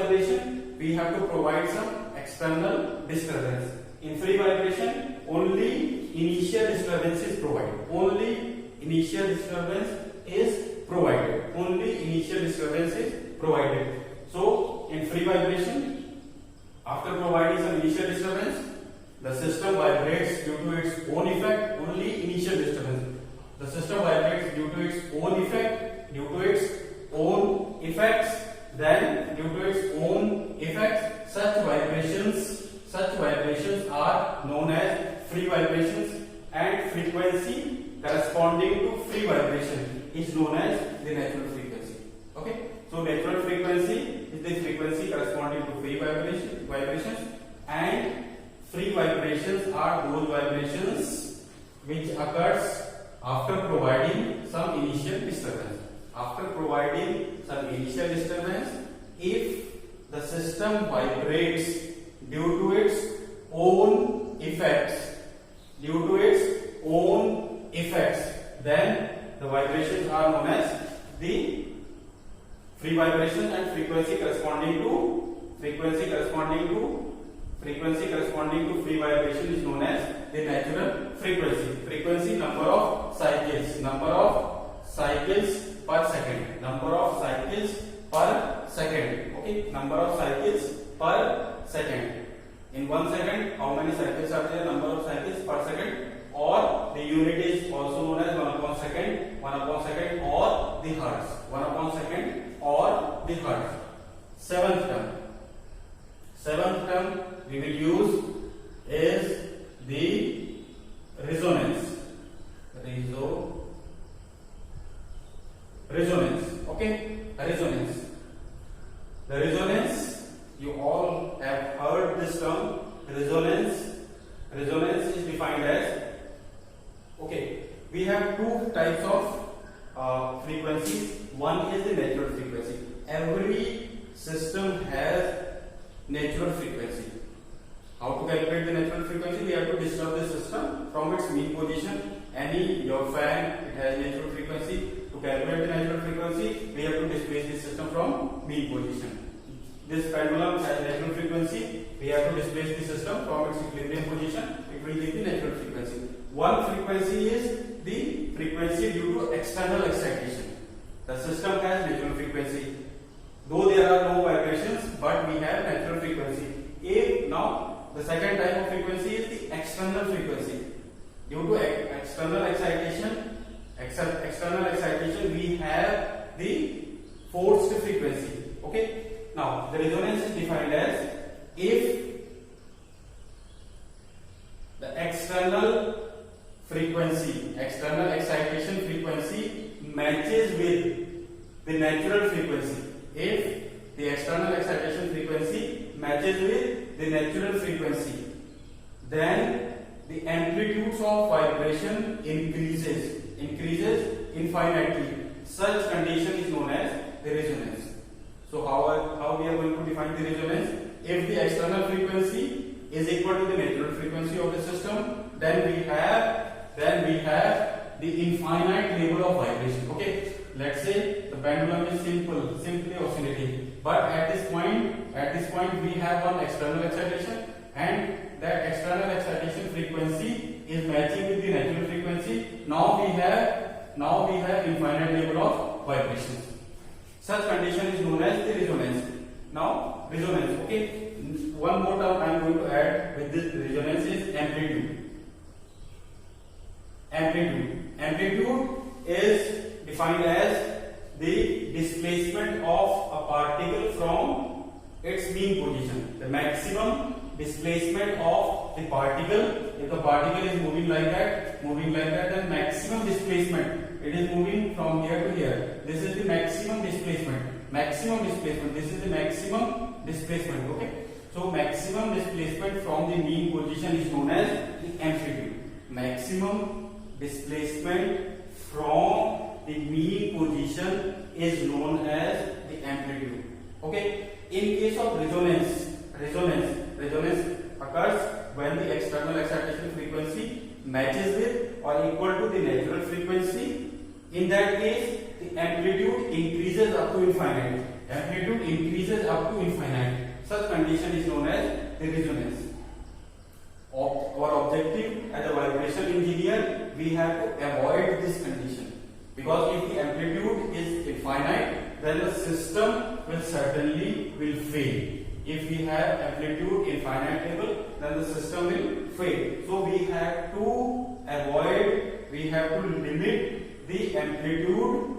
vibration, we have to provide some external disturbance. In free vibration, only initial disturbance is provided. Only initial disturbance is provided. Only initial disturbance is provided. So, in free vibration, after providing some initial disturbance, the system vibrates due to its own effect. Only initial disturbance. The system vibrates due to its own effect, due to its own effects. Then, due to its own effects, such vibrations are known as free vibrations, and frequency corresponding to free vibration is known as the natural frequency. Okay, so natural frequency is the frequency corresponding to free vibrations, and free vibrations are those vibrations which occurs after providing some initial disturbance. After providing some initial disturbance, if the system vibrates due to its own effects, then the vibrations are known as the free vibration, and frequency corresponding to free vibration is known as the natural frequency. Frequency, number of cycles per second. Number of cycles per second. Okay, number of cycles per second. In 1 second, how many cycles are there? Number of cycles per second, or the unit is also known as 1/second, 1/second, or the hertz. 1/second or the hertz. Seventh term we will use is the resonance. Okay, resonance. The resonance, you all have heard this term. Resonance is defined as, okay, we have two types of frequencies. One is the natural frequency. Every system has natural frequency. How to calculate the natural frequency? We have to disturb the system from its mean position. Your fan, it has natural frequency. To calculate the natural frequency, we have to displace the system from mean position. This pendulum has natural frequency. We have to displace the system from its equilibrium position. It will give the natural frequency. One frequency is the frequency due to external excitation. The system has natural frequency. Though there are no vibrations, but we have natural frequency. Now, the second type of frequency is the external frequency. Due to external excitation, we have the forced frequency. Okay. Now, the resonance is defined as, if the external excitation frequency matches with the natural frequency. If the external excitation frequency matches with the natural frequency, then the amplitudes of vibration increases infinitely. Such condition is known as the resonance. So how we are going to define the resonance? If the external frequency is equal to the natural frequency of the system, then we have the infinite level of vibration. Okay, let's say the pendulum is simply oscillating, but at this point we have one external excitation, and that external excitation frequency is matching with the natural frequency. Now we have infinite level of vibration. Such condition is known as the resonance. Now, resonance. Okay, one more term I am going to add with this resonance is amplitude. Amplitude is defined as the displacement of a particle from its mean position. The maximum displacement of the particle. If the particle is moving like that, then maximum displacement. It is moving from here to here. This is the maximum displacement. This is the maximum displacement. Okay. So maximum displacement from the mean position is known as the amplitude. Maximum displacement from the mean position is known as the amplitude. Okay. In case of resonance occurs when the external excitation frequency matches with or equal to the natural frequency. In that case, the amplitude increases up to infinite. Such condition is known as the resonance. Our objective as a vibration engineer, we have to avoid this condition, because if the amplitude is infinite, then the system will certainly fail. If we have amplitude infinite level, then the system will fail. So we have to avoid, we have to limit the amplitude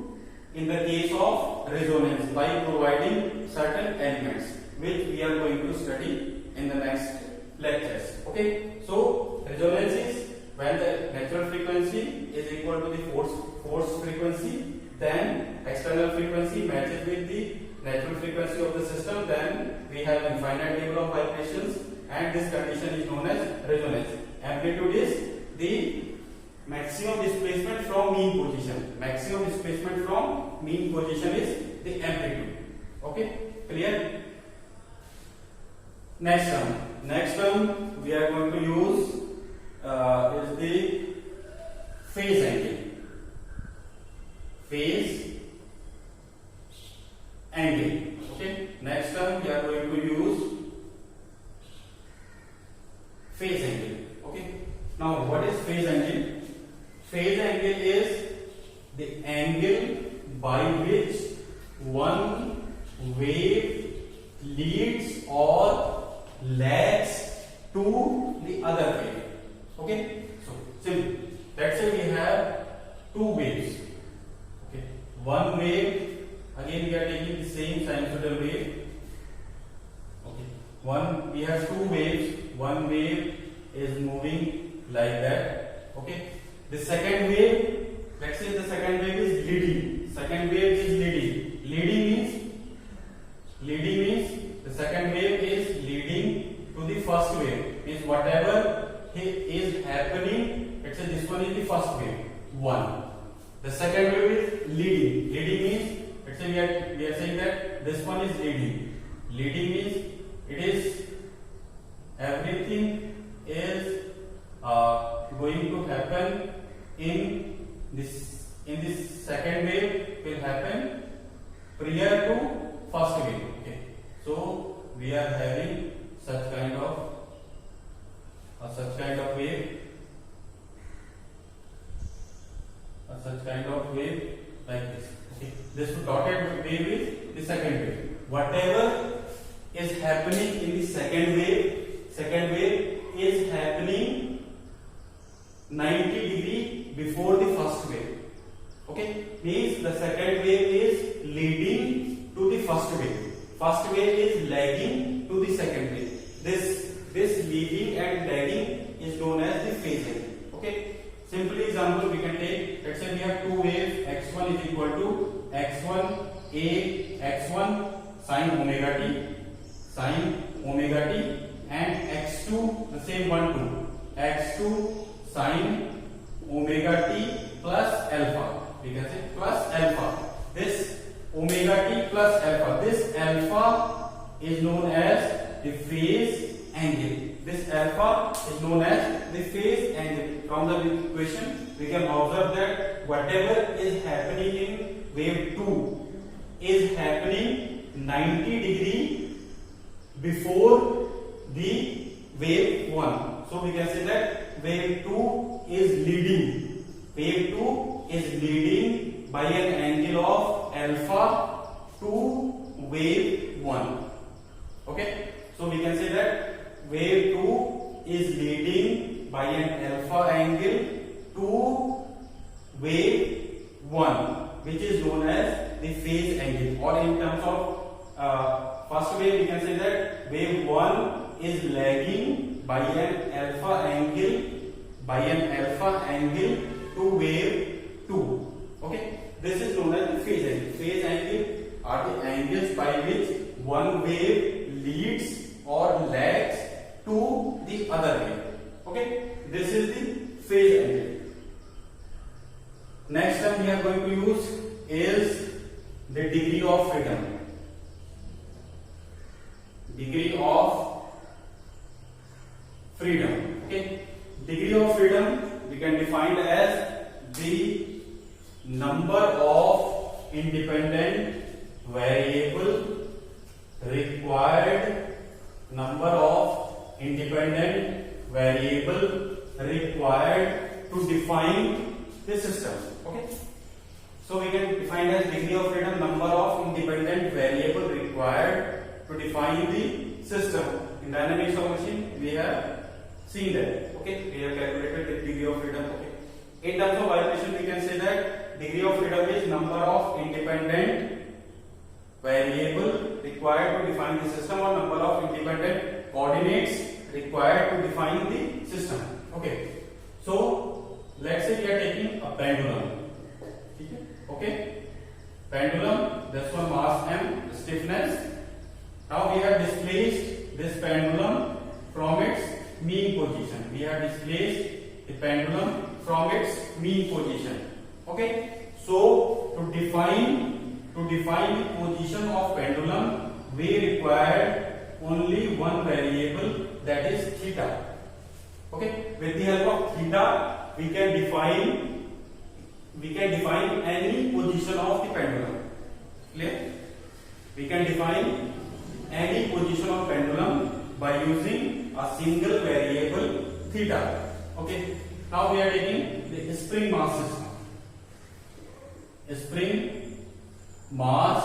in the case of resonance by providing certain elements, which we are going to study in the next lectures. Okay, so resonance is when the natural frequency is equal to the force frequency, then external frequency matches with the natural frequency of the system, then we have infinite level of vibrations, and this condition is known as resonance. Amplitude is the maximum displacement from mean position. Maximum displacement from mean position is the amplitude. Okay, clear? Next term we are going to use is the phase angle. Phase angle. Okay. Next term we are going to use phase angle. Okay. Now what is phase angle? Phase angle is the angle by which one wave leads or lags to the other wave. Okay, so simple. Let's say we have two waves. Okay, one wave, again we are taking the same sinusoidal wave. Okay, we have two waves. One wave is moving like that. Okay, the second wave, let's say the second wave is leading. Second wave is leading. Leading means the second wave is leading to the first wave. Means whatever is happening, let's say this one is the first wave, 1. The second wave is leading. Leading means, let's say we are saying that this one is leading. Leading means it is everything is going to happen in this second wave will happen prior to first wave. Okay, so we are having such kind of wave, such kind of wave like this. Okay, this dotted wave is the second wave. Whatever is happening in the second wave is happening 90 degree before the first wave. Okay, means the second wave is leading to the first wave. First wave is lagging to the second wave. This leading and lagging is known as the phase angle. Okay, simple example we can take. Let's say we have two waves. X1 is equal to x1 a x1 sine omega t, and x2 the same one too. X2 sine omega t plus alpha. We can say plus alpha. This omega t plus alpha. This alpha is known as the phase angle. This alpha is known as the phase angle. From the equation, we can observe that whatever is happening in wave 2 is happening 90 degree before the wave 1. So we can say that wave 2 is leading. Wave 2 is leading by an angle of alpha to wave 1. Okay, so we can say that wave 2 is leading by an alpha angle to wave 1, which is known as the phase angle. Or in terms of first wave, we can say that wave 1 is lagging by an alpha angle to wave 2. Okay, this is known as the phase angle. Phase angle are the angles by which one wave leads or lags to the other wave. Okay, this is the phase angle. Next term we are going to use is the degree of freedom. Degree of freedom. Okay, degree of freedom we can define as the number of independent variable required number of independent variable required to define the system. Okay, so we can define as degree of freedom number of independent variable required to define the system. In dynamics of machine we have seen that. Okay, we have calculated the degree of freedom. Okay, in terms of vibration we can say that degree of freedom is number of independent variable required to define the system or number of independent coordinates required to define the system. Okay, so let's say we are taking a pendulum. Okay, pendulum, this one mass m, stiffness. Now we have displaced this pendulum from its mean position. We have displaced the pendulum from its mean position. Okay, so to define the position of pendulum, we require only one variable, that is theta. Okay, with the help of theta we can define any position of the pendulum. Clear? We can define any position of pendulum by using a single variable theta. Okay, now we are taking the spring mass system. Spring mass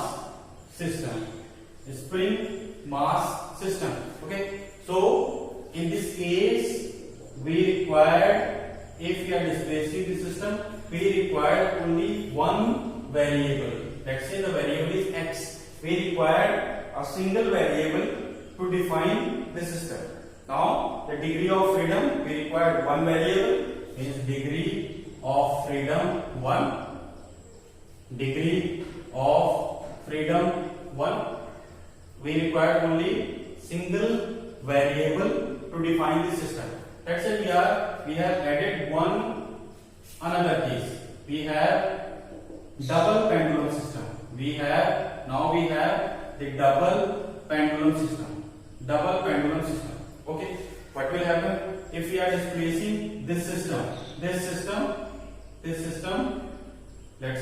system. Okay, so in this case we require, if we are displacing the system, we require only one variable. Let's say the variable is x. We require a single variable to define the system. Now the degree of freedom, we require one variable, means degree of freedom 1. Degree of freedom 1. We require only single variable to define the system. Let's say we have added another case. We have double pendulum system. Now we have the double pendulum system. Okay, what will happen if we are displacing this system? Let's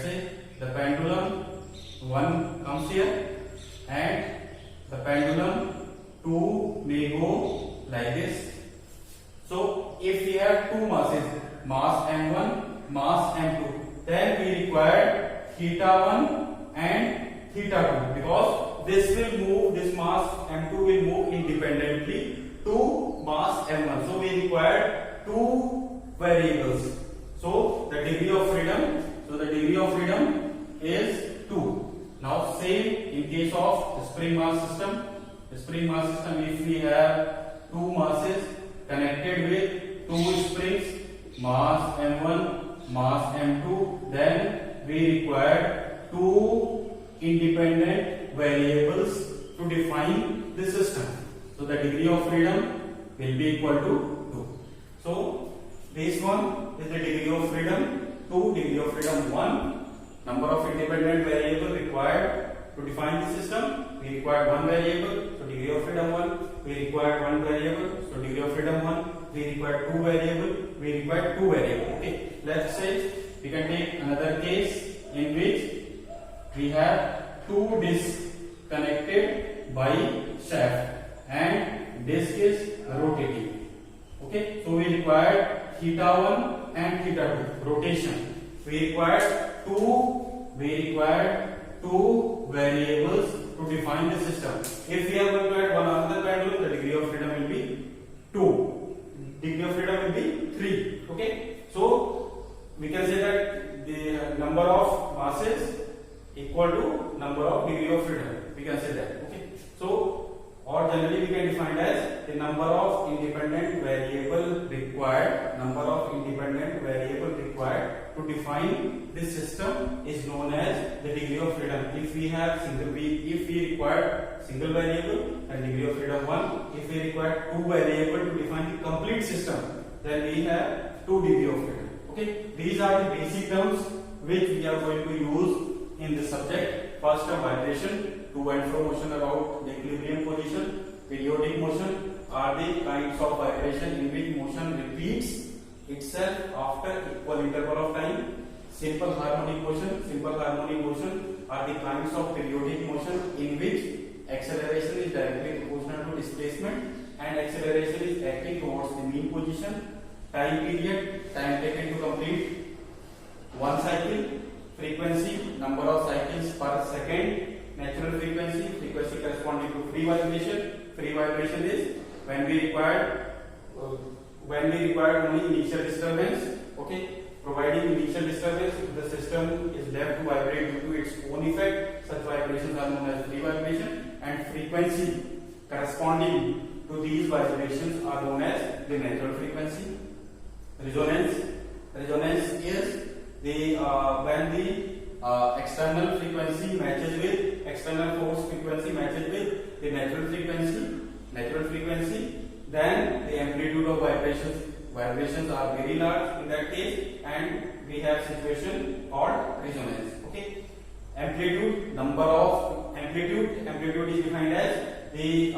say the pendulum 1 comes here and the pendulum 2 may go like this. So if we have two masses, mass m1, mass m2, then we require theta 1 and theta 2, because this mass m2 will move independently to mass m1. So we require two variables. So the degree of freedom is 2. Now same in case of the spring mass system. If we have two masses connected with two springs, mass m1, mass m2, then we require two independent variables to define the system. So the degree of freedom will be equal to 2. So this one is the degree of freedom 2, degree of freedom 1, number of independent variables required to define the system. We require one variable, so degree of freedom 1. We require one variable, so degree of freedom 1. We require two variables. Okay, let's say we can take another case in which we have two discs connected by shaft and disc is rotating. Okay, so we require theta 1 and theta 2, rotation. We require two variables to define the system. If we have required one another pendulum, the degree of freedom will be 2. Degree of freedom will be 3. Okay, so we can say that the number of masses equal to number of degree of freedom. We can say that. Okay, so or generally we can define as the number of independent variable required. To define this system is known as the degree of freedom. If we require single variable, then degree of freedom 1. If we require two variable to define the complete system, then we have 2 degree of freedom. Okay, these are the basic terms which we are going to use in this subject. First term, vibration, to and fro motion about the equilibrium position. Periodic motion are the kinds of vibration in which motion repeats itself after equal interval of time. Simple harmonic motion are the kinds of periodic motion in which acceleration is directly proportional to displacement, and acceleration is acting towards the mean position. Time period, time taken to complete one cycle. Frequency, number of cycles per second. Natural frequency, frequency corresponding to free vibration. Free vibration is when we require only initial disturbance. Okay, providing initial disturbance, the system is left to vibrate due to its own effect. Such vibrations are known as free vibration, and frequency corresponding to these vibrations are known as the natural frequency. Resonance is the when the external frequency matches with external force frequency matches with the natural frequency, then the amplitude of vibrations are very large in that case, and we have situation called resonance. Okay, amplitude is defined as the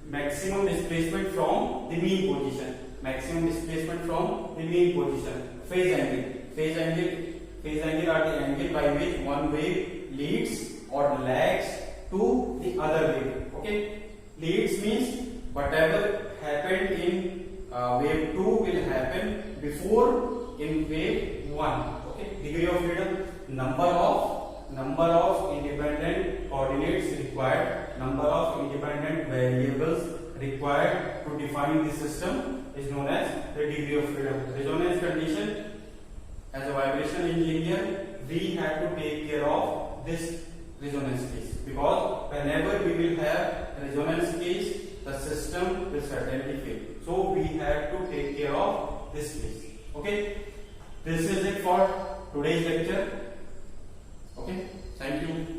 maximum displacement from the mean position. Phase angle are the angle by which one wave leads or lags to the other wave. Okay, leads means whatever happened in wave 2 will happen before in wave 1. Okay, degree of freedom, number of independent coordinates required, number of independent variables required to define the system is known as the degree of freedom. Resonance condition, as a vibration engineer, we have to take care of this resonance case, because whenever we will have resonance case, the system will certainly fail. So we have to take care of this case. Okay, this is it for today's lecture. Okay, thank you.